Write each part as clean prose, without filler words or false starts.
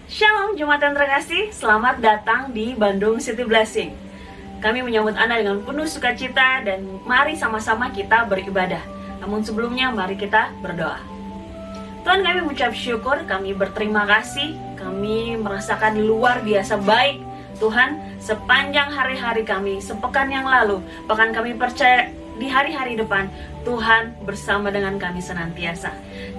Shalom Jemaat yang terkasih, selamat datang di Bandung City Blessing. Kami menyambut Anda dengan penuh sukacita dan mari sama-sama kita beribadah. Namun sebelumnya mari kita berdoa. Tuhan, kami mengucap syukur, kami berterima kasih, kami merasakan luar biasa baik Tuhan sepanjang hari-hari kami, sepekan yang lalu. Bahkan kami percaya di hari-hari depan Tuhan bersama dengan kami senantiasa.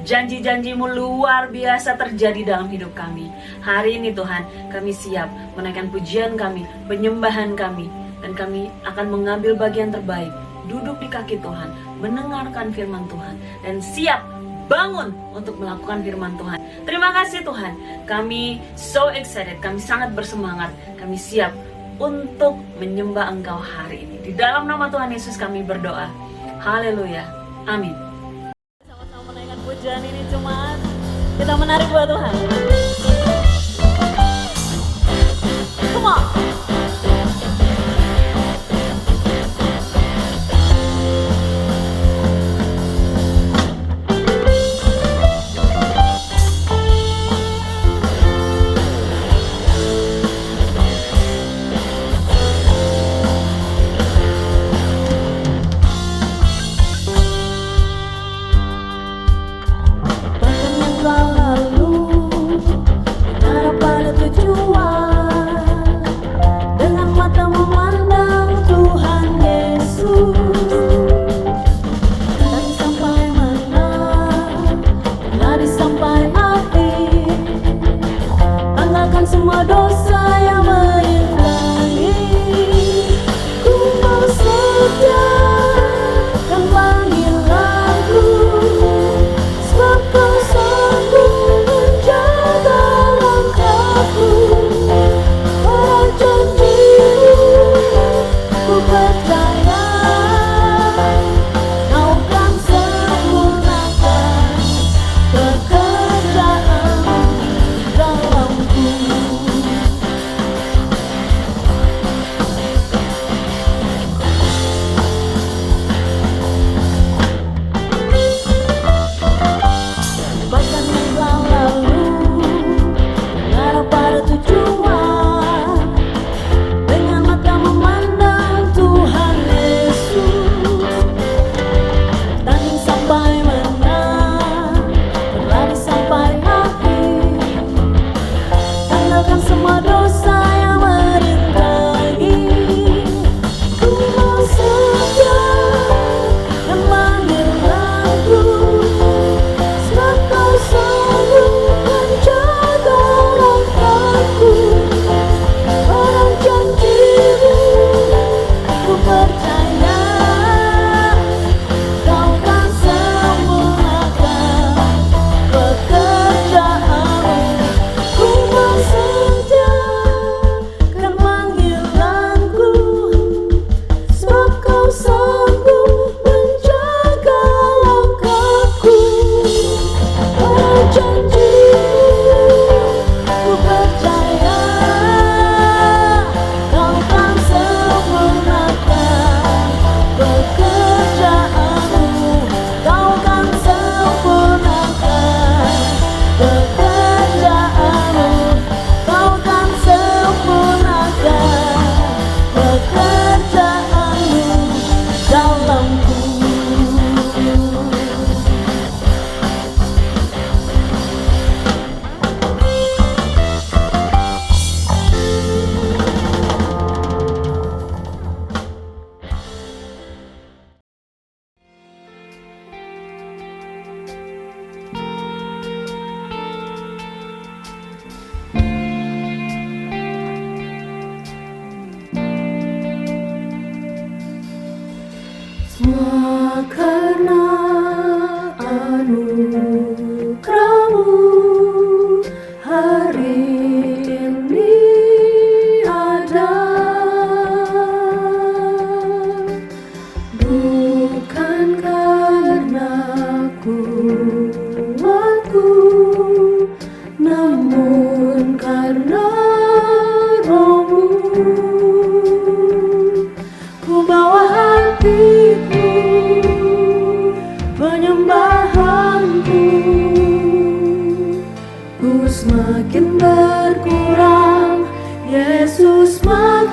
Janji-janji-Mu luar biasa terjadi dalam hidup kami. Hari ini Tuhan, kami siap menaikkan pujian kami, penyembahan kami, dan kami akan mengambil bagian terbaik, duduk di kaki Tuhan, mendengarkan firman Tuhan, dan siap bangun untuk melakukan firman Tuhan. Terima kasih Tuhan, kami so excited, kami sangat bersemangat, kami siap untuk menyembah Engkau hari ini. Di dalam nama Tuhan Yesus kami berdoa. Haleluya. Amin. Sama-sama menaikkan pujian ini jemaat. Kita menari buat Tuhan. Come on.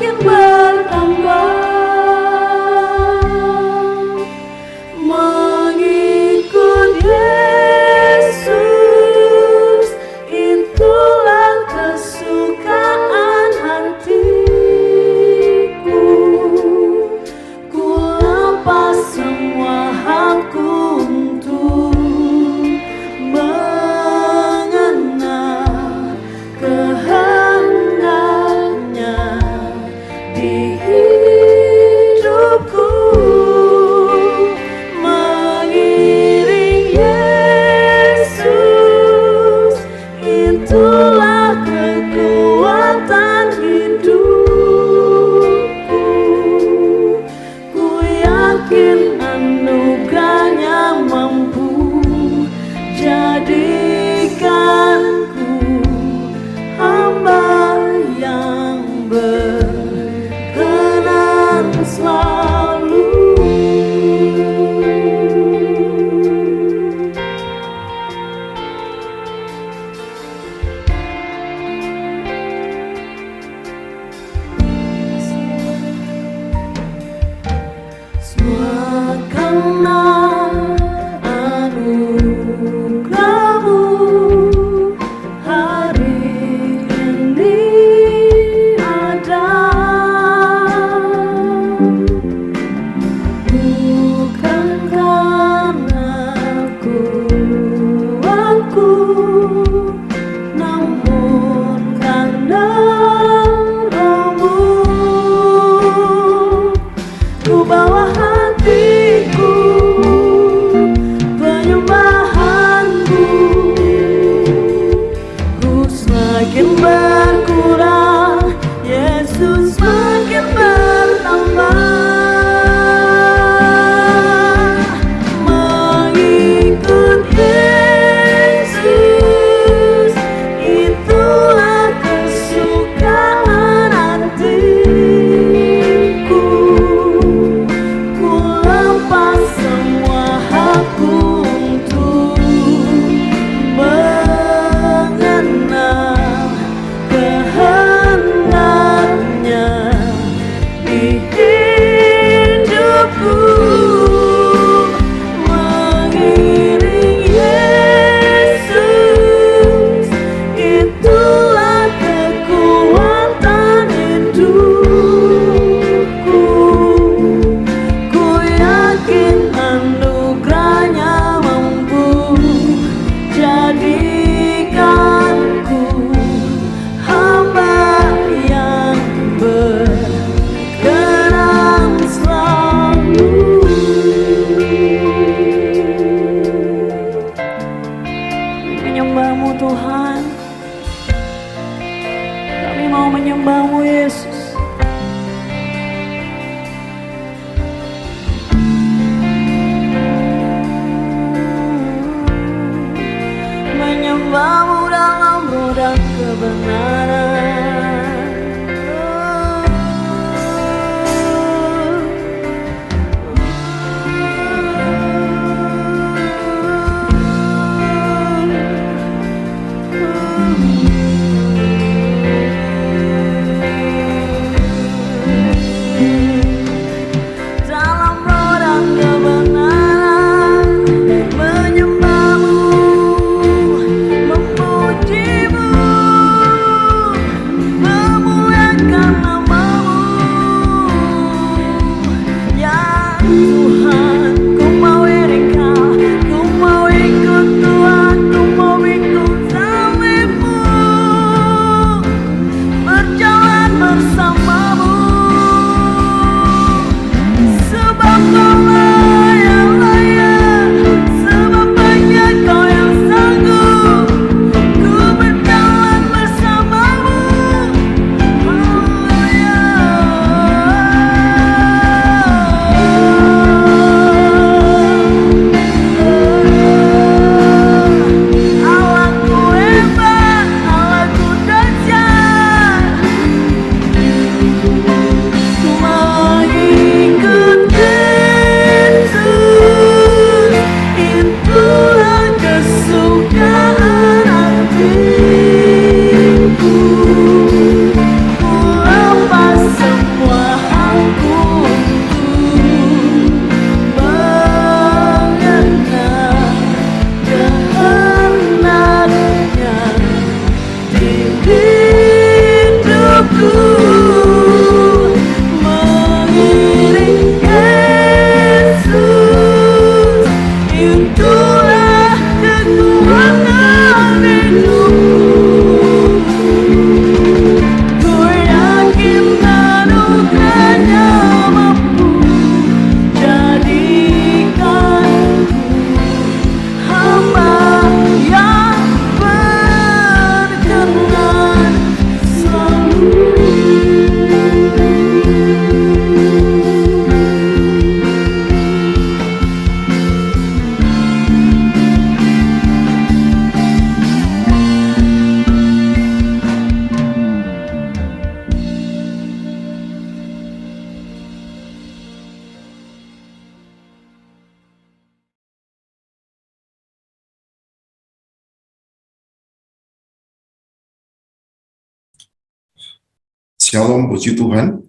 semakin bertambah. Mengikut Yesus, itulah kesukaan hatiku. Ku lepas semua hakku untuk mengenal kehendaknya di hidupku. Mengiring Yesus, itulah kekuatan hidupku. Ku yakin anugerahnya mampu jadikanku hamba yang berkenan selalu. Semua karena anugerahmu hari ini ada. Bukan karena kuatku, namun karena Rohmu. Ku bawa hatiku, penyembahanku. Ku semakin berkurang, Yesus semakin bertambah. Mengikut Yesus, itulah kesukaan hatiku. Ku lepas semua hakku untuk mengenal kehendaknya di hidupku. Mengiring Yesus, itulah kekuatan hidupku. Ku yakin anugerahnya mampu jadikanku hamba yang berkenan selalu. Menyembahmu Tuhan, kami mau menyembahmu Yesus. Menyembahmu dalam roh dan kebenaran. Dalam roh dan kebenaran, menyembahmu, memujimu. Shalom, puji Tuhan.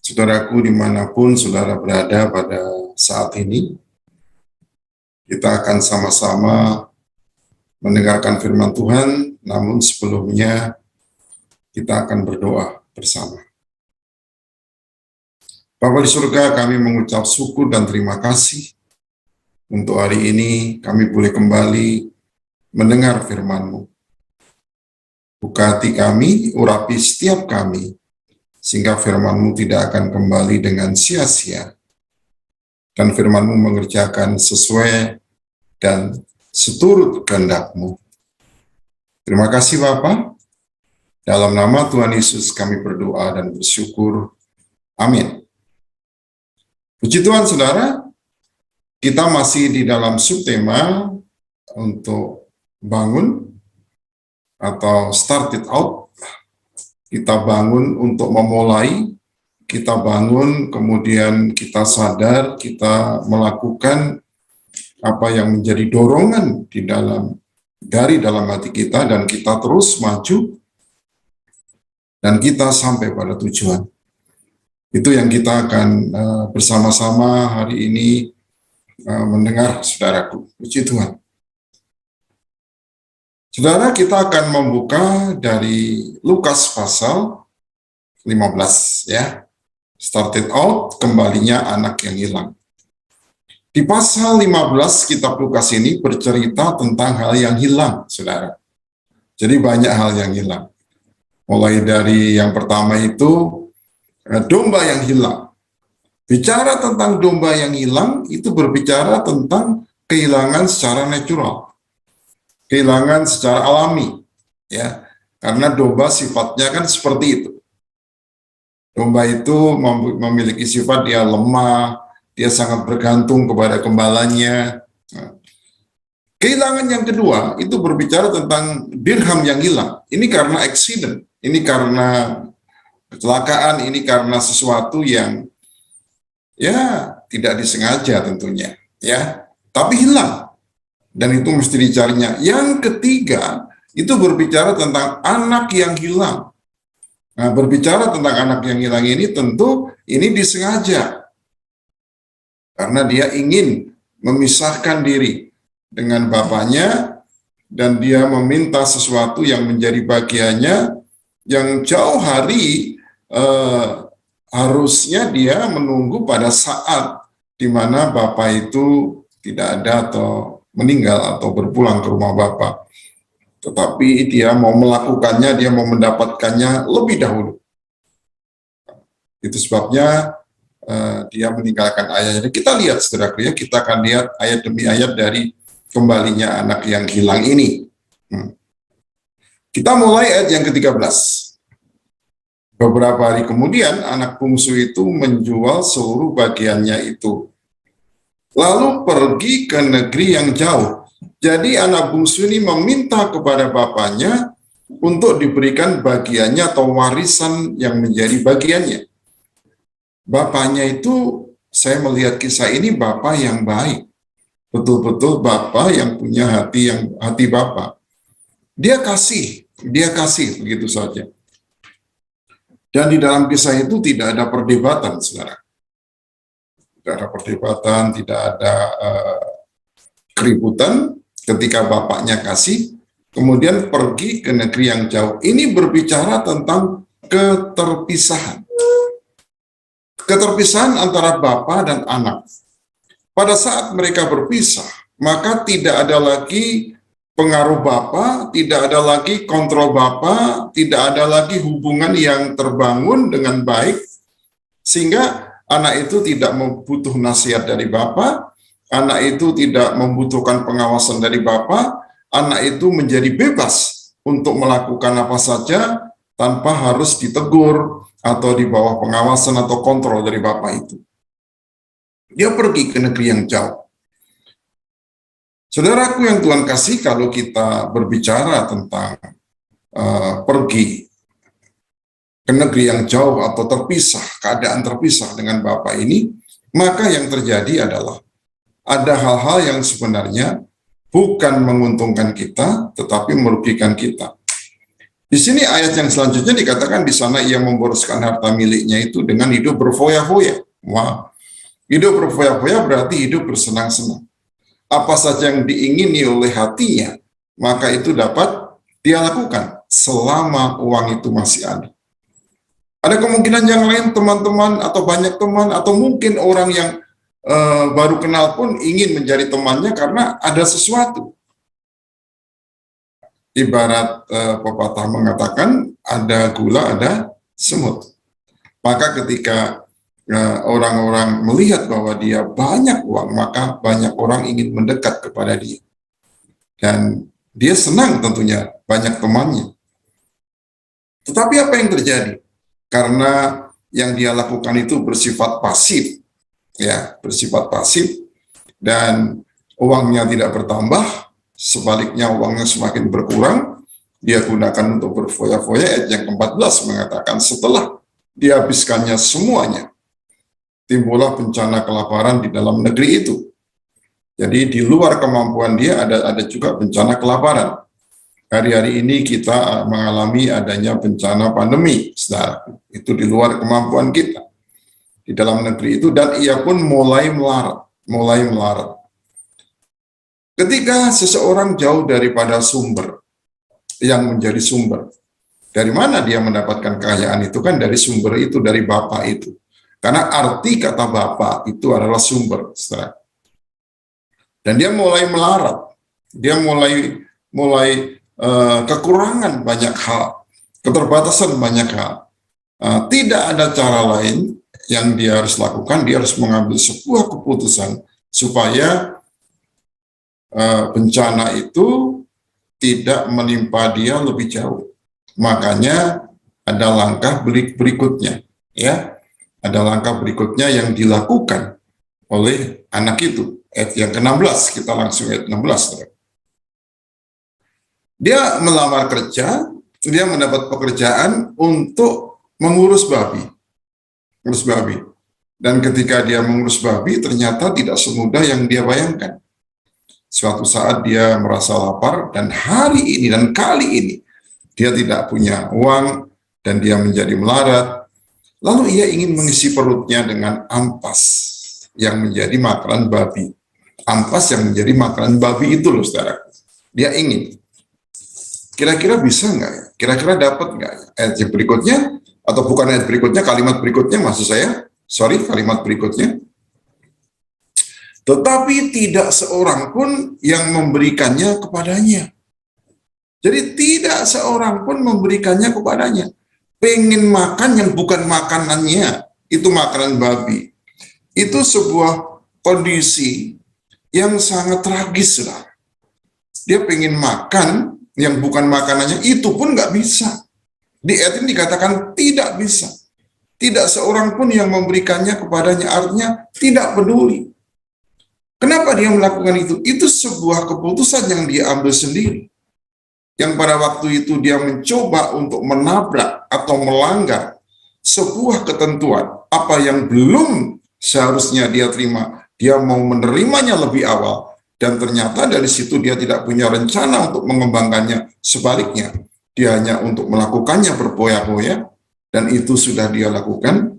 Saudaraku dimanapun saudara berada pada saat ini, kita akan sama-sama mendengarkan firman Tuhan, namun sebelumnya kita akan berdoa bersama. Bapa di surga, kami mengucap syukur dan terima kasih untuk hari ini kami boleh kembali mendengar firman-Mu. Buka hati kami, urapi setiap kami, sehingga firman-Mu tidak akan kembali dengan sia-sia. Dan firman-Mu mengerjakan sesuai dan seturut kehendak-Mu. Terima kasih Bapa. Dalam nama Tuhan Yesus kami berdoa dan bersyukur. Amin. Puji Tuhan saudara, kita masih di dalam subtema untuk bangun atau start it out. Kita bangun untuk memulai, kita bangun kemudian kita sadar, kita melakukan apa yang menjadi dorongan dari dalam hati kita, dan kita terus maju dan kita sampai pada tujuan. Itu yang kita akan bersama-sama hari ini mendengar, saudaraku. Puji Tuhan. Saudara, kita akan membuka dari Lukas pasal 15 ya. Started out, kembalinya anak yang hilang. Di pasal 15 kitab Lukas ini bercerita tentang hal yang hilang, saudara. Jadi banyak hal yang hilang. Mulai dari yang pertama itu domba yang hilang. Bicara tentang domba yang hilang itu berbicara tentang kehilangan secara natural. Kehilangan secara alami, ya, karena domba sifatnya kan seperti itu. Domba itu memiliki sifat dia lemah, dia sangat bergantung kepada gembalanya. Nah, kehilangan yang kedua itu berbicara tentang dirham yang hilang. Ini karena accident, ini karena kecelakaan, ini karena sesuatu yang ya tidak disengaja tentunya, ya, tapi hilang. Dan itu mesti dicarinya. Yang ketiga, itu berbicara tentang anak yang hilang. Nah, berbicara tentang anak yang hilang ini tentu ini disengaja. Karena dia ingin memisahkan diri dengan bapaknya, dan dia meminta sesuatu yang menjadi bagiannya, yang jauh hari harusnya dia menunggu pada saat di mana bapak itu tidak ada atau meninggal atau berpulang ke rumah Bapa. Tetapi dia mau melakukannya, dia mau mendapatkannya lebih dahulu. Itu sebabnya dia meninggalkan ayahnya. Kita lihat saudara, kita akan lihat ayat demi ayat dari kembalinya anak yang hilang ini. Kita mulai ayat yang ke-13. Beberapa hari kemudian anak bungsu itu menjual seluruh bagiannya itu, lalu pergi ke negeri yang jauh. Jadi anak bungsu ini meminta kepada bapaknya untuk diberikan bagiannya atau warisan yang menjadi bagiannya. Bapaknya itu, saya melihat kisah ini bapak yang baik. Betul-betul bapak yang punya hati bapak. Dia kasih begitu saja. Dan di dalam kisah itu tidak ada perdebatan, saudara. Tidak ada perdebatan, tidak ada keributan ketika bapaknya kasih, kemudian pergi ke negeri yang jauh. Ini berbicara tentang keterpisahan. Keterpisahan antara bapak dan anak. Pada saat mereka berpisah, maka tidak ada lagi pengaruh bapak, tidak ada lagi kontrol bapak, tidak ada lagi hubungan yang terbangun dengan baik, sehingga anak itu tidak membutuh nasihat dari Bapa, anak itu tidak membutuhkan pengawasan dari Bapa, anak itu menjadi bebas untuk melakukan apa saja tanpa harus ditegur atau di bawah pengawasan atau kontrol dari Bapa itu. Dia pergi ke negeri yang jauh. Saudaraku yang Tuhan kasih, kalau kita berbicara tentang pergi ke negeri yang jauh atau terpisah, keadaan terpisah dengan Bapa ini, maka yang terjadi adalah ada hal-hal yang sebenarnya bukan menguntungkan kita, tetapi merugikan kita. Di sini ayat yang selanjutnya dikatakan di sana ia memboroskan harta miliknya itu dengan hidup berfoya-foya. Wah, hidup berfoya-foya berarti hidup bersenang-senang. Apa saja yang diingini oleh hatinya, maka itu dapat dia lakukan selama uang itu masih ada. Ada kemungkinan yang lain teman-teman atau banyak teman atau mungkin orang yang baru kenal pun ingin menjadi temannya karena ada sesuatu. Ibarat pepatah mengatakan ada gula, ada semut. Maka ketika orang-orang melihat bahwa dia banyak uang, maka banyak orang ingin mendekat kepada dia. Dan dia senang tentunya banyak temannya. Tetapi apa yang terjadi? Karena yang dia lakukan itu bersifat pasif, ya, bersifat pasif, dan uangnya tidak bertambah, sebaliknya uangnya semakin berkurang, dia gunakan untuk berfoya-foya. Ayat yang ke-14 mengatakan setelah dihabiskannya semuanya, timbullah bencana kelaparan di dalam negeri itu. Jadi di luar kemampuan dia ada juga bencana kelaparan. Hari-hari ini kita mengalami adanya bencana pandemi, saudara. Itu di luar kemampuan kita. Di dalam negeri itu, dan ia pun mulai melarat. Ketika seseorang jauh daripada sumber yang menjadi sumber, dari mana dia mendapatkan kekayaan itu? Kan dari sumber itu, dari Bapa itu. Karena arti kata Bapa itu adalah sumber, saudara. Dan dia mulai melarat, dia mulai kekurangan banyak hal, keterbatasan banyak hal. Tidak ada cara lain yang dia harus lakukan, dia harus mengambil sebuah keputusan supaya bencana itu tidak menimpa dia lebih jauh. Makanya ada langkah berikutnya, ya. Ada langkah berikutnya yang dilakukan oleh anak itu. Ayat yang ke-16, kita langsung ayat 16. Dia melamar kerja, dia mendapat pekerjaan untuk mengurus babi. Dan ketika dia mengurus babi, ternyata tidak semudah yang dia bayangkan. Suatu saat dia merasa lapar, dan hari ini dan kali ini dia tidak punya uang dan dia menjadi melarat. Lalu ia ingin mengisi perutnya dengan ampas yang menjadi makanan babi. Ampas yang menjadi makanan babi itu loh, saudara. Dia ingin. Kira-kira bisa nggak ya? Kira-kira dapat nggak? Ayat berikutnya, atau bukan ayat berikutnya, kalimat berikutnya maksud saya. Kalimat berikutnya. Tetapi tidak seorang pun yang memberikannya kepadanya. Jadi tidak seorang pun memberikannya kepadanya. Pengen makan yang bukan makanannya, itu makanan babi. Itu sebuah kondisi yang sangat tragis, saudara. Dia pengen makan yang bukan makanannya, itu pun nggak bisa. Di ayat ini dikatakan tidak bisa. Tidak seorang pun yang memberikannya kepadanya, artinya tidak peduli. Kenapa dia melakukan itu? Itu sebuah keputusan yang dia ambil sendiri. Yang pada waktu itu dia mencoba untuk menabrak atau melanggar sebuah ketentuan, apa yang belum seharusnya dia terima, dia mau menerimanya lebih awal, dan ternyata dari situ dia tidak punya rencana untuk mengembangkannya. Sebaliknya, dia hanya untuk melakukannya berpoya-poya, dan itu sudah dia lakukan,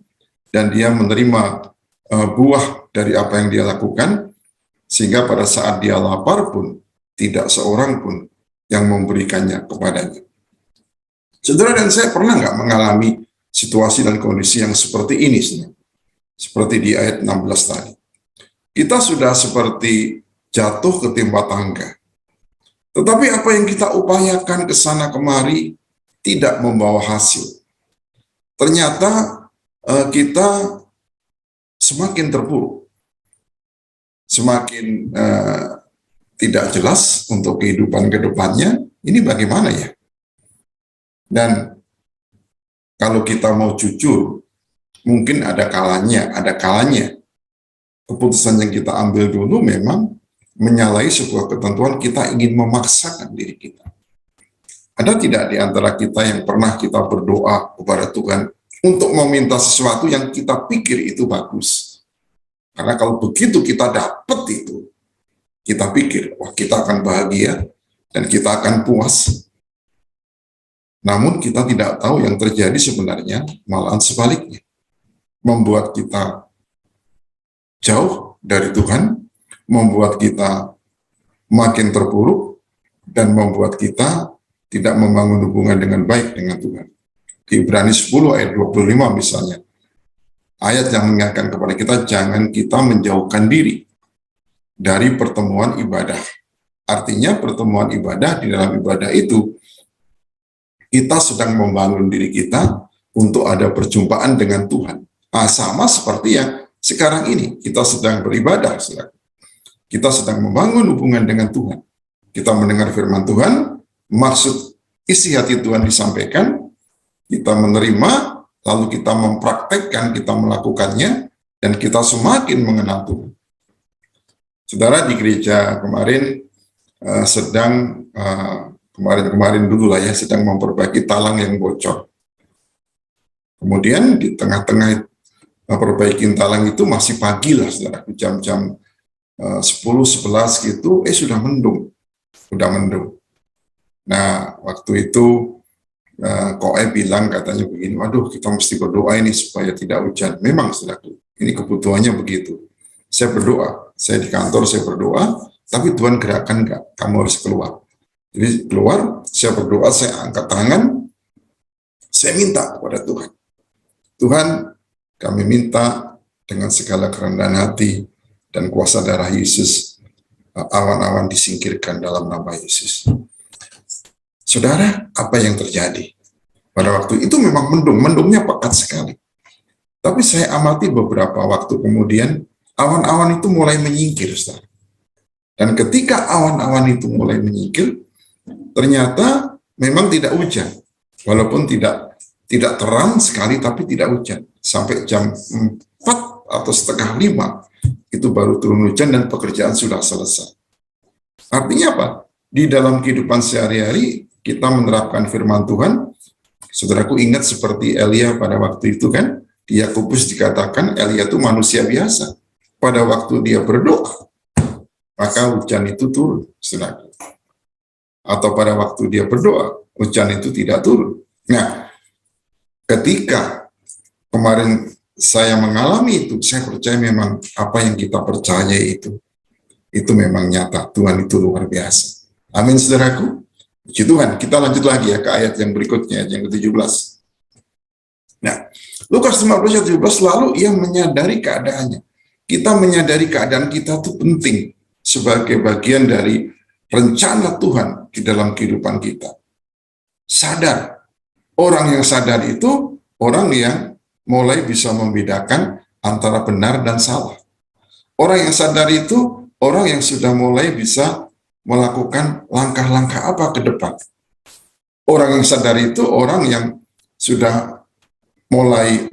dan dia menerima buah dari apa yang dia lakukan, sehingga pada saat dia lapar pun, tidak seorang pun yang memberikannya kepadanya. Saudara dan saya pernah nggak mengalami situasi dan kondisi yang seperti ini, seperti di ayat 16 tadi. Kita sudah seperti jatuh ke timpa tangga. Tetapi apa yang kita upayakan ke sana kemari tidak membawa hasil. Ternyata kita semakin terpuruk, semakin tidak jelas untuk kehidupan ke depannya. Ini bagaimana ya? Dan kalau kita mau jujur, mungkin ada kalanya keputusan yang kita ambil dulu memang menyalahi sebuah ketentuan, kita ingin memaksakan diri kita. Ada tidak di antara kita yang pernah kita berdoa kepada Tuhan untuk meminta sesuatu yang kita pikir itu bagus? Karena kalau begitu kita dapat itu, kita pikir, wah kita akan bahagia dan kita akan puas. Namun kita tidak tahu yang terjadi sebenarnya malahan sebaliknya. Membuat kita jauh dari Tuhan, membuat kita makin terpuruk, dan membuat kita tidak membangun hubungan dengan baik dengan Tuhan. Di Ibrani 10 ayat 25 misalnya, ayat yang mengingatkan kepada kita, jangan kita menjauhkan diri dari pertemuan ibadah. Artinya pertemuan ibadah, di dalam ibadah itu, kita sedang membangun diri kita untuk ada perjumpaan dengan Tuhan. Sama seperti yang sekarang ini, kita sedang beribadah. Kita sedang membangun hubungan dengan Tuhan. Kita mendengar firman Tuhan, maksud isi hati Tuhan disampaikan, kita menerima, lalu kita mempraktekkan, kita melakukannya, dan kita semakin mengenal Tuhan. Saudara, di gereja kemarin kemarin dulu lah ya, sedang memperbaiki talang yang bocor. Kemudian di tengah-tengah perbaikin talang itu masih pagi lah, saudara, jam-jam 10-11 gitu, sudah mendung. Nah, waktu itu Koe bilang katanya begini, waduh kita mesti berdoa ini supaya tidak hujan. Memang saudaraku, ini kebutuhannya begitu. Saya berdoa, saya di kantor saya berdoa, tapi Tuhan gerakkan enggak, kamu harus keluar. Jadi keluar, saya berdoa, saya angkat tangan, saya minta kepada Tuhan. Tuhan, kami minta dengan segala kerendahan hati dan kuasa darah Yesus, awan-awan disingkirkan dalam nama Yesus. Saudara, apa yang terjadi? Pada waktu itu memang mendungnya pekat sekali. Tapi saya amati beberapa waktu kemudian, awan-awan itu mulai menyingkir, saudara. Dan ketika awan-awan itu mulai menyingkir, ternyata memang tidak hujan. Walaupun tidak terang sekali, tapi tidak hujan. Sampai jam 4 atau setengah 5, itu baru turun hujan dan pekerjaan sudah selesai. Artinya apa? Di dalam kehidupan sehari-hari, kita menerapkan firman Tuhan. Saudaraku ingat seperti Elia pada waktu itu kan, di Yakobus dikatakan Elia itu manusia biasa. Pada waktu dia berdoa, maka hujan itu turun, saudaraku. Atau pada waktu dia berdoa, hujan itu tidak turun. Nah, ketika kemarin saya mengalami itu, saya percaya memang apa yang kita percaya itu memang nyata. Tuhan itu luar biasa. Amin, saudaraku. Puji Tuhan, kita lanjut lagi ya ke ayat yang berikutnya, yang ke-17. Nah, Lukas 15 ayat 17, lalu ia menyadari keadaannya. Kita menyadari keadaan kita itu penting sebagai bagian dari rencana Tuhan di dalam kehidupan kita. Sadar. Orang yang sadar itu orang yang mulai bisa membedakan antara benar dan salah. Orang yang sadar itu orang yang sudah mulai bisa melakukan langkah-langkah apa ke depan. Orang yang sadar itu orang yang sudah mulai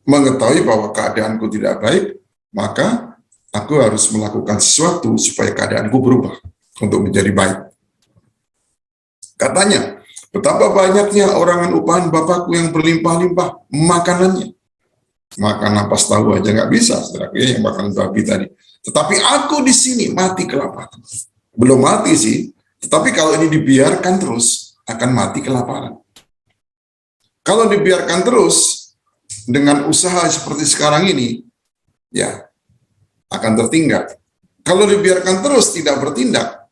mengetahui bahwa keadaanku tidak baik, maka aku harus melakukan sesuatu supaya keadaanku berubah untuk menjadi baik. Katanya, betapa banyaknya orangan upahan Bapakku yang berlimpah-limpah makanannya. Makan ampas tahu aja nggak bisa, saudara, yang makan babi tadi. Tetapi aku di sini mati kelaparan. Belum mati sih, tetapi kalau ini dibiarkan terus, akan mati kelaparan. Kalau dibiarkan terus, dengan usaha seperti sekarang ini, ya, akan tertinggal. Kalau dibiarkan terus tidak bertindak,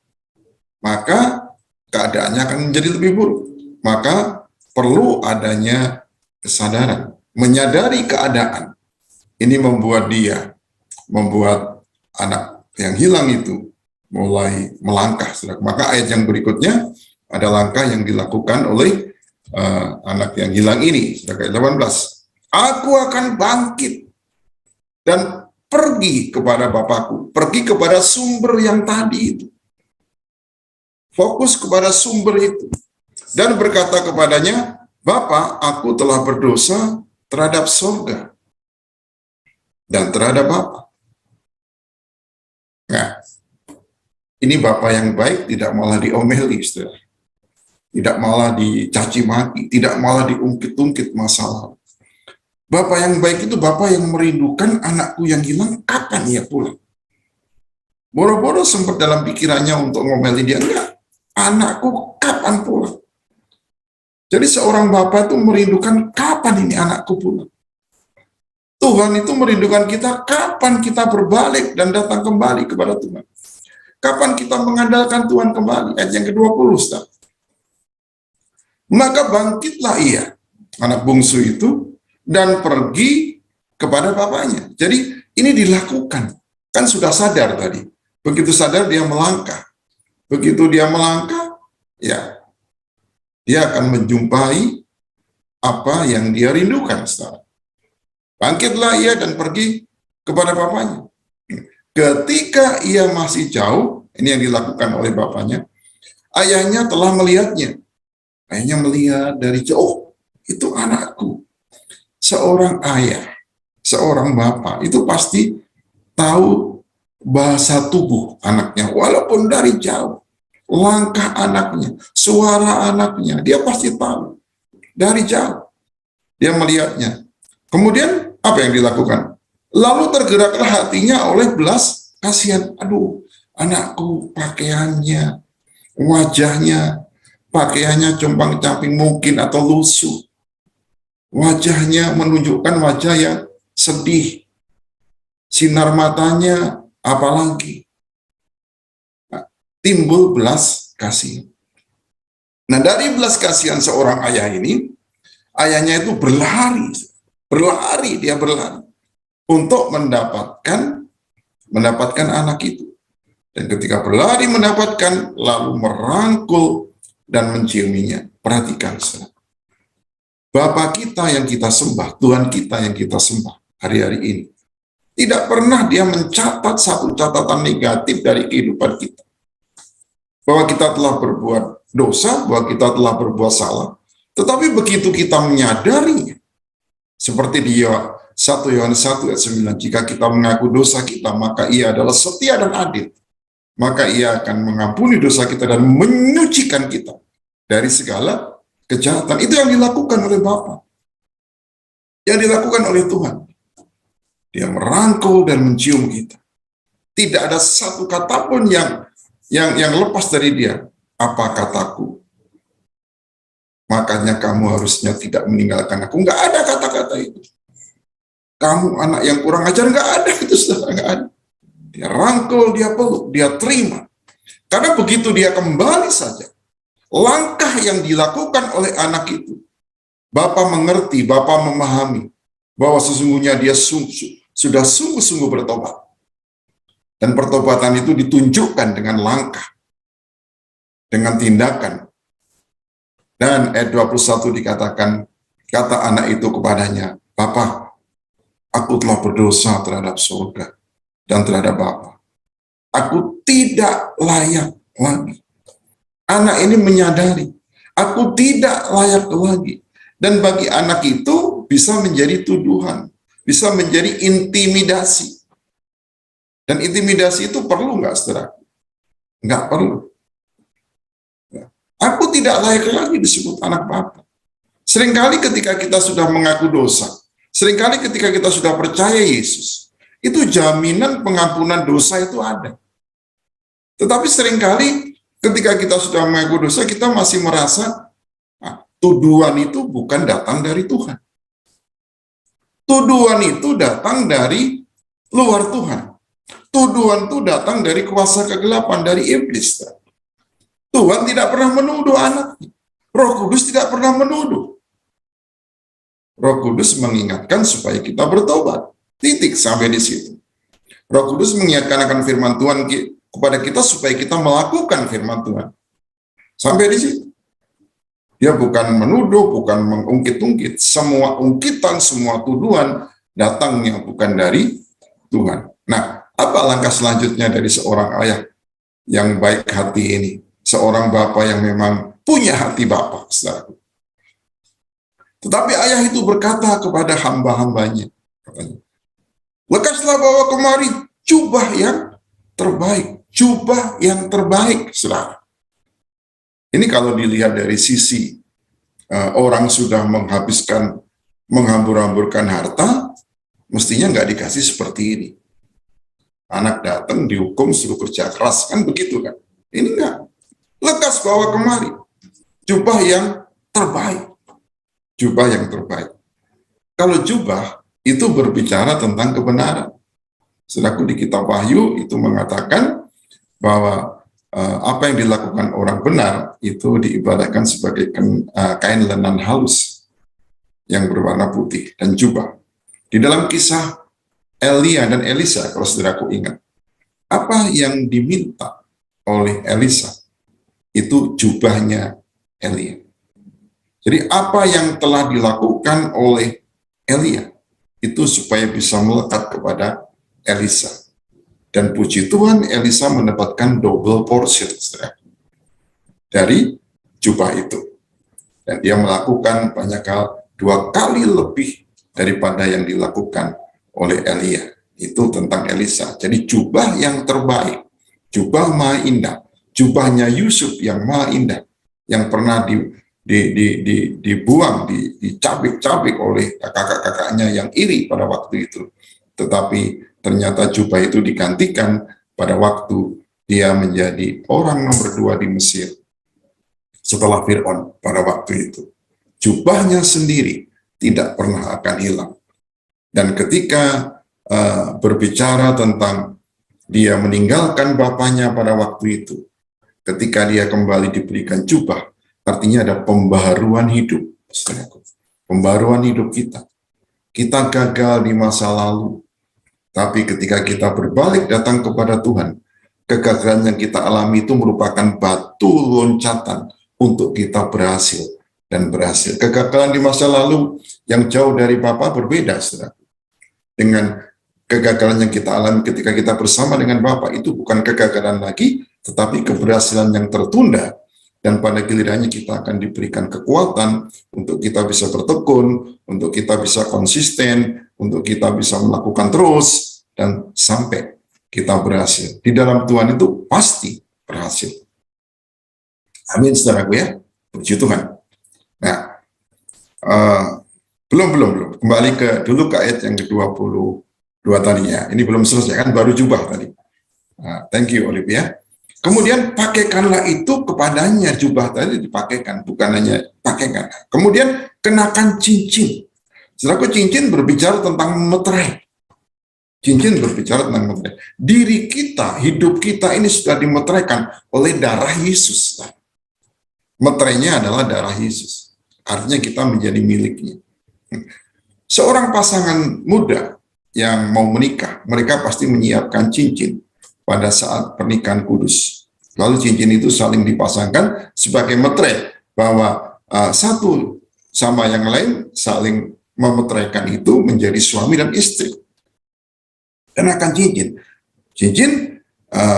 maka keadaannya akan menjadi lebih buruk. Maka perlu adanya kesadaran, menyadari keadaan. Ini membuat anak yang hilang itu mulai melangkah. Maka ayat yang berikutnya ada langkah yang dilakukan oleh anak yang hilang ini. Ayat 18. Aku akan bangkit dan pergi kepada Bapakku, pergi kepada sumber yang tadi itu. Fokus kepada sumber itu. Dan berkata kepadanya, Bapa, aku telah berdosa terhadap surga dan terhadap Bapa. Nah, ini Bapa yang baik tidak malah diomeli, saudara. Tidak malah dicaci maki, tidak malah diungkit-ungkit masalah. Bapa yang baik itu Bapa yang merindukan anakku yang hilang, kapan ia pulang? Boro-boro sempat dalam pikirannya untuk ngomeli dia, enggak, anakku kapan pulang? Jadi seorang bapak itu merindukan kapan ini anakku pulang. Tuhan itu merindukan kita kapan kita berbalik dan datang kembali kepada Tuhan. Kapan kita mengandalkan Tuhan kembali. Ayat yang ke-20, Ustaz. Maka bangkitlah ia, anak bungsu itu, dan pergi kepada bapaknya. Jadi ini dilakukan. Kan sudah sadar tadi. Begitu sadar dia melangkah. Begitu dia melangkah, ya dia akan menjumpai apa yang dia rindukan. Saudara. Bangkitlah ia dan pergi kepada bapaknya. Ketika ia masih jauh, ini yang dilakukan oleh bapaknya, ayahnya telah melihatnya. Ayahnya melihat dari jauh, itu anakku. Seorang ayah, seorang bapak, itu pasti tahu bahasa tubuh anaknya, walaupun dari jauh. Langkah anaknya, suara anaknya, dia pasti tahu. Dari jauh, dia melihatnya. Kemudian, apa yang dilakukan? Lalu tergeraklah hatinya oleh belas kasihan. Aduh, anakku pakaiannya, wajahnya, pakaiannya compang-camping mungkin atau lusuh. Wajahnya menunjukkan wajah yang sedih. Sinar matanya apalagi. Timbul belas kasihan. Nah, dari belas kasihan seorang ayah ini, ayahnya itu berlari untuk mendapatkan anak itu. Dan ketika berlari mendapatkan, lalu merangkul dan menciuminya. Perhatikan, saudara. Bapa kita yang kita sembah, Tuhan kita yang kita sembah hari-hari ini, tidak pernah dia mencatat satu catatan negatif dari kehidupan kita. Bahwa kita telah berbuat dosa, bahwa kita telah berbuat salah. Tetapi begitu kita menyadarinya, seperti di 1 Yohanes 1 ayat 9, jika kita mengaku dosa kita, maka ia adalah setia dan adil. Maka ia akan mengampuni dosa kita dan menyucikan kita dari segala kejahatan. Itu yang dilakukan oleh Bapa. Yang dilakukan oleh Tuhan. Dia merangkul dan mencium kita. Tidak ada satu kata pun yang lepas dari dia. Apa kataku? Makanya kamu harusnya tidak meninggalkan aku. Nggak ada kata-kata itu. Kamu anak yang kurang ajar, nggak ada itu, saudara, nggak ada. Dia rangkul, dia peluk, dia terima. Karena begitu dia kembali saja, langkah yang dilakukan oleh anak itu, Bapa mengerti, Bapa memahami bahwa sesungguhnya dia sudah sungguh-sungguh bertobat. Dan pertobatan itu ditunjukkan dengan langkah, dengan tindakan. Dan ayat 21 dikatakan, kata anak itu kepadanya, Bapa, aku telah berdosa terhadap surga dan terhadap Bapa. Aku tidak layak lagi. Anak ini menyadari, aku tidak layak lagi. Dan bagi anak itu bisa menjadi tuduhan, bisa menjadi intimidasi. Dan intimidasi itu perlu nggak, saudara? Nggak perlu. Aku tidak layak lagi disebut anak Bapa. Seringkali ketika kita sudah mengaku dosa, seringkali ketika kita sudah percaya Yesus, itu jaminan pengampunan dosa itu ada. Tetapi seringkali ketika kita sudah mengaku dosa, kita masih merasa tuduhan itu bukan datang dari Tuhan. Tuduhan itu datang dari luar Tuhan. Tuduhan itu datang dari kuasa kegelapan, dari iblis. Tuhan tidak pernah menuduh anaknya. Roh Kudus tidak pernah menuduh. Roh Kudus mengingatkan supaya kita bertobat. Titik sampai di situ. Roh Kudus mengingatkan akan firman Tuhan kepada kita supaya kita melakukan firman Tuhan. Sampai di situ. Dia bukan menuduh, bukan mengungkit-ungkit. Semua ungkitan, semua tuduhan datangnya bukan dari Tuhan. Nah, apa langkah selanjutnya dari seorang ayah yang baik hati ini? Seorang bapa yang memang punya hati bapa, saudara. Tetapi ayah itu berkata kepada hamba-hambanya, lekaslah bawa kemari jubah yang terbaik, jubah yang terbaik, saudara. Ini kalau dilihat dari sisi orang sudah menghabiskan, menghambur-hamburkan harta, mestinya nggak dikasih seperti ini. Anak datang dihukum suruh kerja keras, kan begitu kan? Ini enggak. Lekas bawa kemari jubah yang terbaik. Jubah yang terbaik. Kalau jubah itu berbicara tentang kebenaran. Saudaraku, di kitab Wahyu itu mengatakan bahwa apa yang dilakukan orang benar itu diibaratkan sebagai kain lenan halus yang berwarna putih dan jubah. Di dalam kisah Elia dan Elisa, kalau saudaraku ingat, apa yang diminta oleh Elisa itu jubahnya Elia. Jadi apa yang telah dilakukan oleh Elia itu supaya bisa melekat kepada Elisa. Dan puji Tuhan, Elisa mendapatkan double portion dari jubah itu. Dan dia melakukan banyak hal, 2 kali lebih daripada yang dilakukan oleh Elia. Itu tentang Elisa. Jadi jubah yang terbaik, jubah maha indah, jubahnya Yusuf yang maha indah, yang pernah dibuang, dicabik-cabik oleh kakak-kakaknya yang iri pada waktu itu. Tetapi ternyata jubah itu digantikan pada waktu dia menjadi orang nomor 2 di Mesir setelah Fir'aun pada waktu itu. Jubahnya sendiri tidak pernah akan hilang. Dan ketika berbicara tentang dia meninggalkan bapaknya pada waktu itu, ketika dia kembali diberikan jubah, artinya ada pembaharuan hidup. Pembaharuan hidup kita. Kita gagal di masa lalu, tapi ketika kita berbalik datang kepada Tuhan, kegagalan yang kita alami itu merupakan batu loncatan untuk kita berhasil dan berhasil. Kegagalan di masa lalu yang jauh dari Bapa berbeda, saudara. Dengan kegagalan yang kita alami ketika kita bersama dengan Bapa, itu bukan kegagalan lagi, tetapi keberhasilan yang tertunda. Dan pada gilirannya kita akan diberikan kekuatan untuk kita bisa bertekun, untuk kita bisa konsisten, untuk kita bisa melakukan terus, dan sampai kita berhasil. Di dalam Tuhan itu pasti berhasil. Amin, saudaraku ya. Puji Tuhan. Nah, belum. Kembali dulu ke ayat yang ke-22 tadi ya. Ini belum selesai kan, baru jubah tadi. Nah, thank you, Olivia. Kemudian pakaikanlah itu kepadanya, jubah tadi dipakaikan, bukan hanya pakaikan. Kemudian kenakan cincin. Saudaraku, cincin berbicara tentang meterai. Cincin berbicara tentang meterai. Diri kita, hidup kita ini sudah dimeteraikan oleh darah Yesus. Meterainya adalah darah Yesus. Artinya kita menjadi miliknya. Seorang pasangan muda yang mau menikah, mereka pasti menyiapkan cincin pada saat pernikahan kudus. Lalu cincin itu saling dipasangkan sebagai meterai, bahwa satu sama yang lain saling memeteraikan itu menjadi suami dan istri. Kenakan cincin. Cincin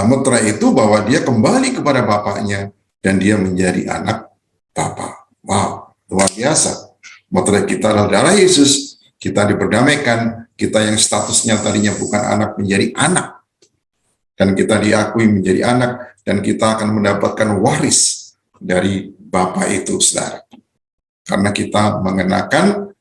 meterai itu bahwa dia kembali kepada bapaknya dan dia menjadi anak Bapa. Wow, luar biasa. Meterai kita adalah darah Yesus. Kita diperdamaikan. Kita yang statusnya tadinya bukan anak menjadi anak. Dan kita diakui menjadi anak, dan kita akan mendapatkan waris dari Bapa itu, saudara. Karena kita mengenakan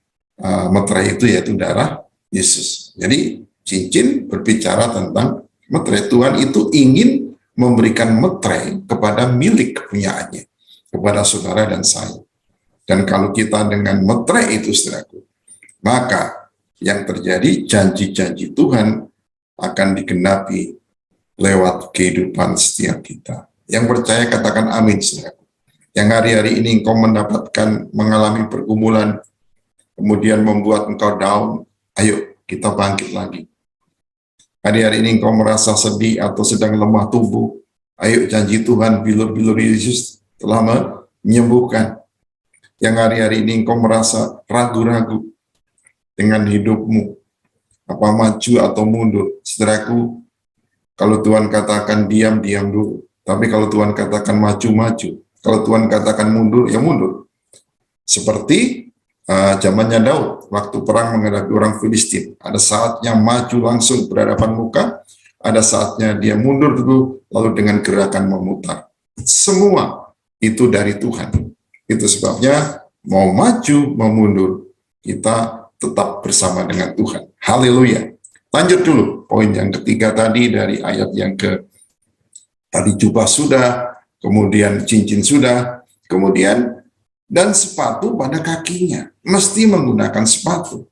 meterai itu, yaitu darah Yesus. Jadi cincin berbicara tentang meterai. Tuhan itu ingin memberikan meterai kepada milik kepunyaannya, kepada saudara dan saya. Dan kalau kita dengan meterai itu, saudaraku, maka yang terjadi, janji-janji Tuhan akan digenapi lewat kehidupan setiap kita. Yang percaya katakan amin, saudaraku. Yang hari-hari ini engkau mengalami pergumulan, kemudian membuat engkau down, ayo kita bangkit lagi. Hari-hari ini engkau merasa sedih atau sedang lemah tubuh, ayo janji Tuhan, bilur-bilur Yesus telah menyembuhkan. Yang hari-hari ini engkau merasa ragu-ragu dengan hidupmu, apa maju atau mundur, saudaraku, kalau Tuhan katakan diam, diam dulu. Tapi kalau Tuhan katakan maju, maju. Kalau Tuhan katakan mundur, ya mundur. Seperti zamannya Daud, waktu perang menghadapi orang Filistin. Ada saatnya maju langsung berhadapan muka, ada saatnya dia mundur dulu, lalu dengan gerakan memutar. Semua itu dari Tuhan. Itu sebabnya mau maju, mau mundur, kita tetap bersama dengan Tuhan. Haleluya. Lanjut dulu, poin yang ketiga tadi dari ayat yang tadi jubah sudah, kemudian cincin sudah, kemudian dan sepatu pada kakinya. Mesti menggunakan sepatu.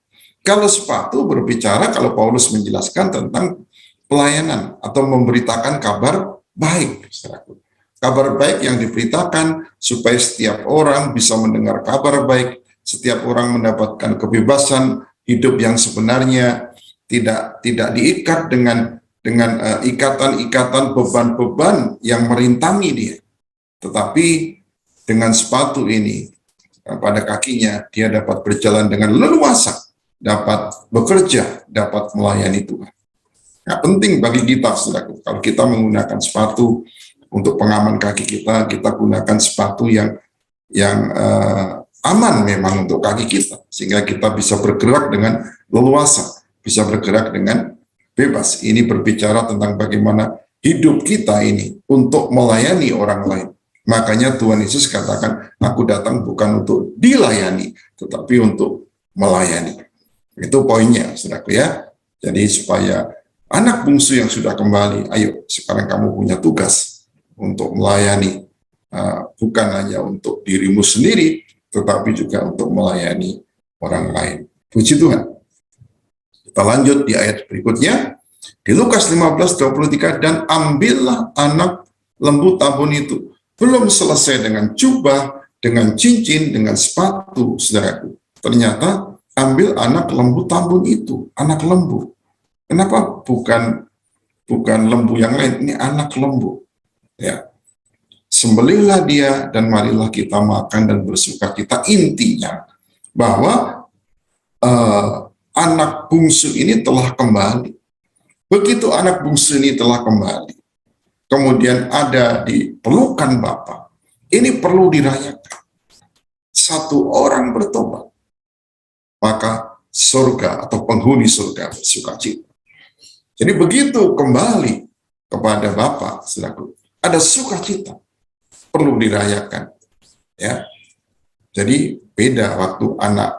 Kalau sepatu berbicara, kalau Paulus menjelaskan tentang pelayanan atau memberitakan kabar baik, saudaraku. Kabar baik yang diberitakan supaya setiap orang bisa mendengar kabar baik, setiap orang mendapatkan kebebasan hidup yang sebenarnya, tidak diikat dengan ikatan-ikatan beban-beban yang merintangi dia. Tetapi dengan sepatu ini pada kakinya, dia dapat berjalan dengan leluasa, dapat bekerja, dapat melayani Tuhan. Nah, penting bagi kita, saudaraku, kalau kita menggunakan sepatu untuk pengaman kaki kita gunakan sepatu yang aman memang untuk kaki kita, sehingga kita bisa bergerak dengan leluasa, bisa bergerak dengan bebas. Ini berbicara tentang bagaimana hidup kita ini untuk melayani orang lain. Makanya Tuhan Yesus katakan, aku datang bukan untuk dilayani, tetapi untuk melayani. Itu poinnya, saudaraku ya. Jadi supaya anak bungsu yang sudah kembali, ayo sekarang kamu punya tugas untuk melayani, bukan hanya untuk dirimu sendiri, tetapi juga untuk melayani orang lain. Puji Tuhan. Kita lanjut di ayat berikutnya, di Lukas 15:23, dan ambillah anak lembu tabun itu. Belum selesai dengan jubah, dengan cincin, dengan sepatu, saudaraku. Ternyata ambil anak lembu tabun itu, anak lembu. Kenapa bukan lembu yang lain? Ini anak lembu. Ya, sembelihlah dia dan marilah kita makan dan bersukacita. Intinya bahwa anak bungsu ini telah kembali. Begitu anak bungsu ini telah kembali, kemudian ada di pelukan Bapa, ini perlu dirayakan. Satu orang bertobat, maka surga atau penghuni surga bersukacita. Jadi begitu kembali kepada Bapa, saudaraku, ada sukacita, perlu dirayakan, ya. Jadi beda waktu anak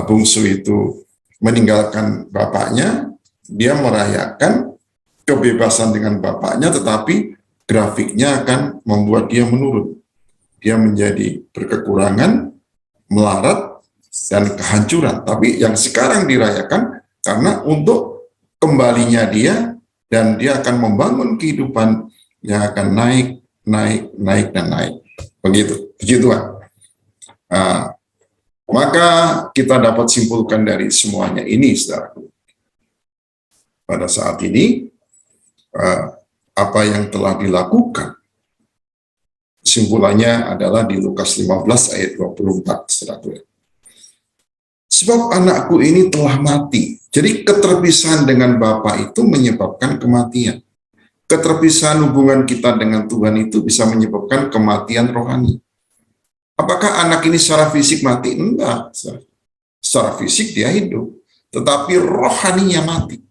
bungsu itu meninggalkan bapaknya, dia merayakan kebebasan dengan bapaknya, tetapi grafiknya akan membuat dia menurun. Dia menjadi berkekurangan, melarat, dan kehancuran. Tapi yang sekarang dirayakan karena untuk kembalinya dia, dan dia akan membangun kehidupan yang akan naik, dan naik. Begitu, puji Tuhan. Maka kita dapat simpulkan dari semuanya ini, saudaraku. Pada saat ini, apa yang telah dilakukan, simpulannya adalah di Lukas 15 ayat 24, saudaraku. Sebab anakku ini telah mati. Jadi keterpisahan dengan Bapa itu menyebabkan kematian. Keterpisahan hubungan kita dengan Tuhan itu bisa menyebabkan kematian rohani. Apakah anak ini secara fisik mati? Enggak. Secara fisik dia hidup, tetapi rohaninya mati.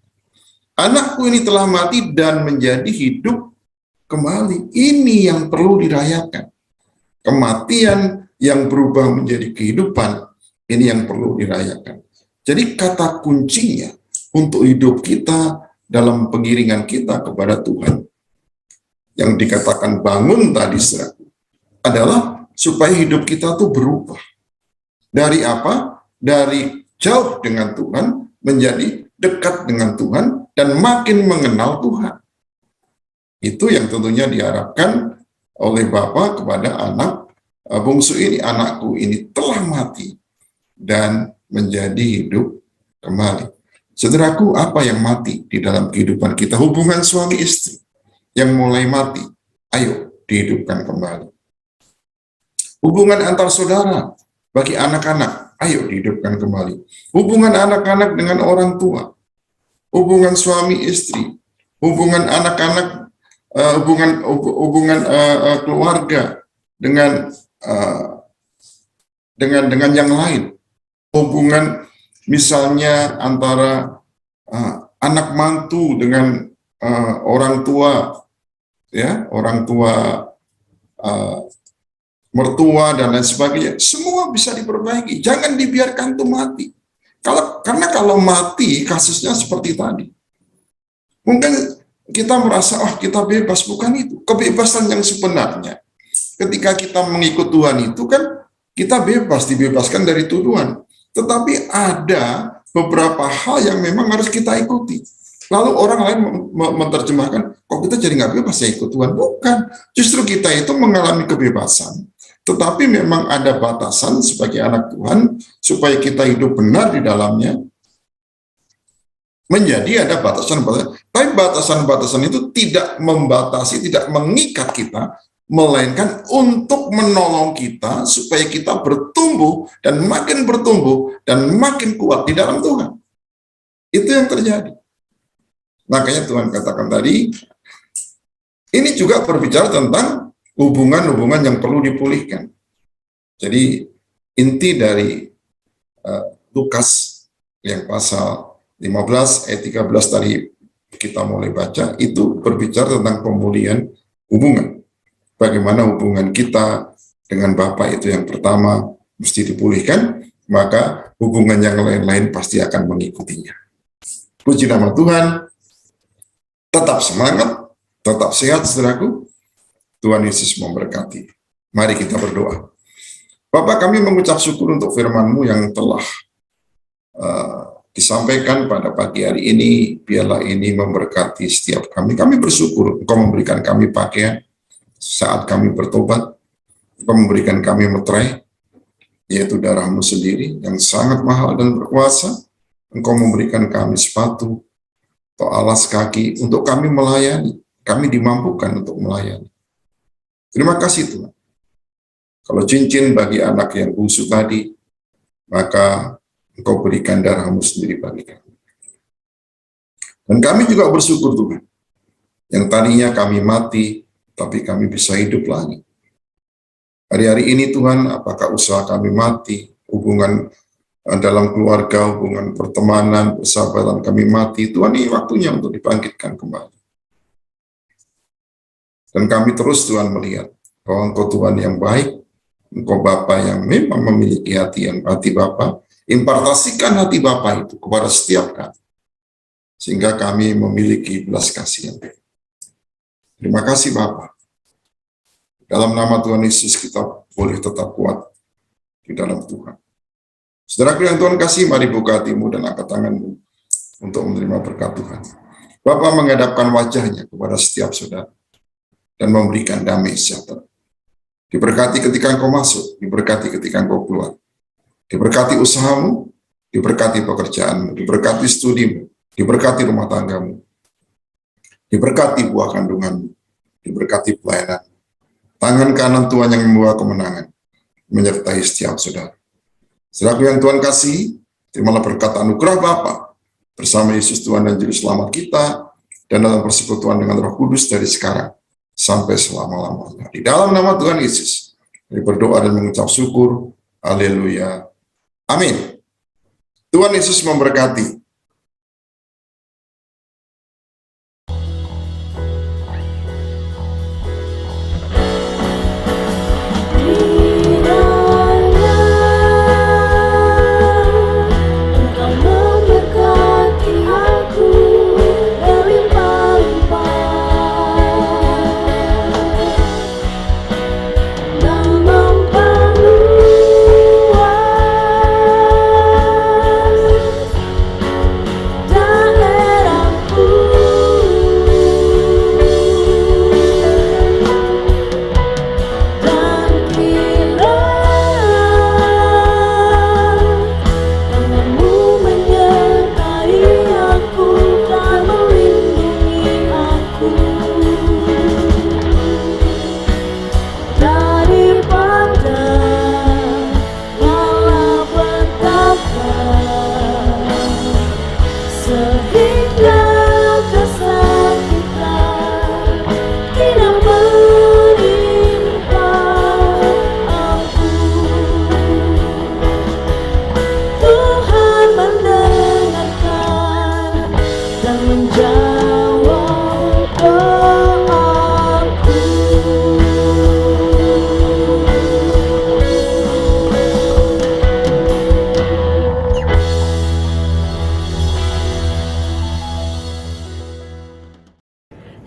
Anakku ini telah mati dan menjadi hidup kembali. Ini yang perlu dirayakan. Kematian yang berubah menjadi kehidupan, ini yang perlu dirayakan. Jadi kata kuncinya untuk hidup kita dalam pengiringan kita kepada Tuhan, yang dikatakan bangun tadi, adalah supaya hidup kita tuh berubah. Dari apa? Dari jauh dengan Tuhan menjadi dekat dengan Tuhan dan makin mengenal Tuhan. Itu yang tentunya diharapkan oleh Bapa kepada anak bungsu ini. Anakku ini telah mati dan menjadi hidup kembali. Saudaraku, apa yang mati di dalam kehidupan kita? Hubungan suami istri yang mulai mati, ayo dihidupkan kembali. Hubungan antar saudara bagi anak-anak, ayo dihidupkan kembali. Hubungan anak-anak dengan orang tua, hubungan suami istri, hubungan anak-anak, hubungan keluarga dengan yang lain, hubungan misalnya antara anak mantu dengan orang tua, ya, orang tua, mertua dan lain sebagainya, semua bisa diperbaiki. Jangan dibiarkan itu mati. Karena kalau mati kasusnya seperti tadi, mungkin kita merasa kita bebas. Bukan itu kebebasan yang sebenarnya. Ketika kita mengikut Tuhan itu kan kita bebas, dibebaskan dari tuduhan. Tetapi ada beberapa hal yang memang harus kita ikuti. Lalu orang lain menerjemahkan, kok kita jadi nggak bebas ya ikut Tuhan? Bukan, justru kita itu mengalami kebebasan. Tetapi memang ada batasan sebagai anak Tuhan, supaya kita hidup benar di dalamnya, menjadi ada batasan-batasan. Tapi batasan-batasan itu tidak membatasi, tidak mengikat kita, melainkan untuk menolong kita supaya kita bertumbuh dan makin kuat di dalam Tuhan. Itu yang terjadi. Makanya Tuhan katakan tadi, ini juga berbicara tentang hubungan-hubungan yang perlu dipulihkan. Jadi inti dari Lukas yang pasal 15 ayat 13 tadi kita mulai baca, itu berbicara tentang pemulihan hubungan. Bagaimana hubungan kita dengan Bapa itu yang pertama mesti dipulihkan, maka hubungan yang lain-lain pasti akan mengikutinya. Puji nama Tuhan. Tetap semangat, tetap sehat saudaraku. Tuhan Yesus memberkati. Mari kita berdoa. Bapa, kami mengucap syukur untuk firman-Mu yang telah disampaikan pada pagi hari ini. Biarlah ini memberkati setiap kami. Kami bersyukur Engkau memberikan kami pakaian saat kami bertobat. Engkau memberikan kami meterai, yaitu darah-Mu sendiri yang sangat mahal dan berkuasa. Engkau memberikan kami sepatu atau alas kaki untuk kami melayani. Kami dimampukan untuk melayani. Terima kasih Tuhan. Kalau cincin bagi anak yang bungsu tadi, maka Engkau berikan darah-Mu sendiri bagi kami. Dan kami juga bersyukur Tuhan, yang tadinya kami mati, tapi kami bisa hidup lagi. Hari-hari ini Tuhan, apakah usaha kami mati, hubungan dalam keluarga, hubungan pertemanan, persahabatan kami mati, Tuhan, ini waktunya untuk dibangkitkan kembali. Dan kami terus Tuhan melihat bahwa Engkau Tuhan yang baik, Engkau Bapa yang memang memiliki hati Bapa, impartasikan hati Bapa itu kepada setiap kami, sehingga kami memiliki belas kasihan. Terima kasih Bapa. Dalam nama Tuhan Yesus kita boleh tetap kuat di dalam Tuhan. Saudaraku yang Tuhan kasih, mari buka hatimu dan angkat tanganmu untuk menerima berkat Tuhan. Bapa menghadapkan wajahnya kepada setiap saudara dan memberikan damai sejahtera. Diberkati ketika engkau masuk, diberkati ketika engkau keluar. Diberkati usahamu, diberkati pekerjaanmu, diberkati studimu, diberkati rumah tanggamu, diberkati buah kandunganmu, diberkati pelayanan. Tangan kanan Tuhan yang membawa kemenangan menyertai setiap saudara. Saudaraku yang Tuhan kasih, terimalah berkat anugerah Bapa bersama Yesus Tuhan dan Juru Selamat kita, dan dalam persekutuan dengan Roh Kudus dari sekarang sampai selama-lamanya. Di dalam nama Tuhan Yesus, kami berdoa dan mengucap syukur. Haleluya. Amin. Tuhan Yesus memberkati.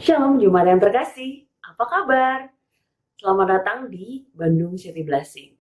Shalom Jemaat yang terkasih, apa kabar? Selamat datang di Bandung City Blessing.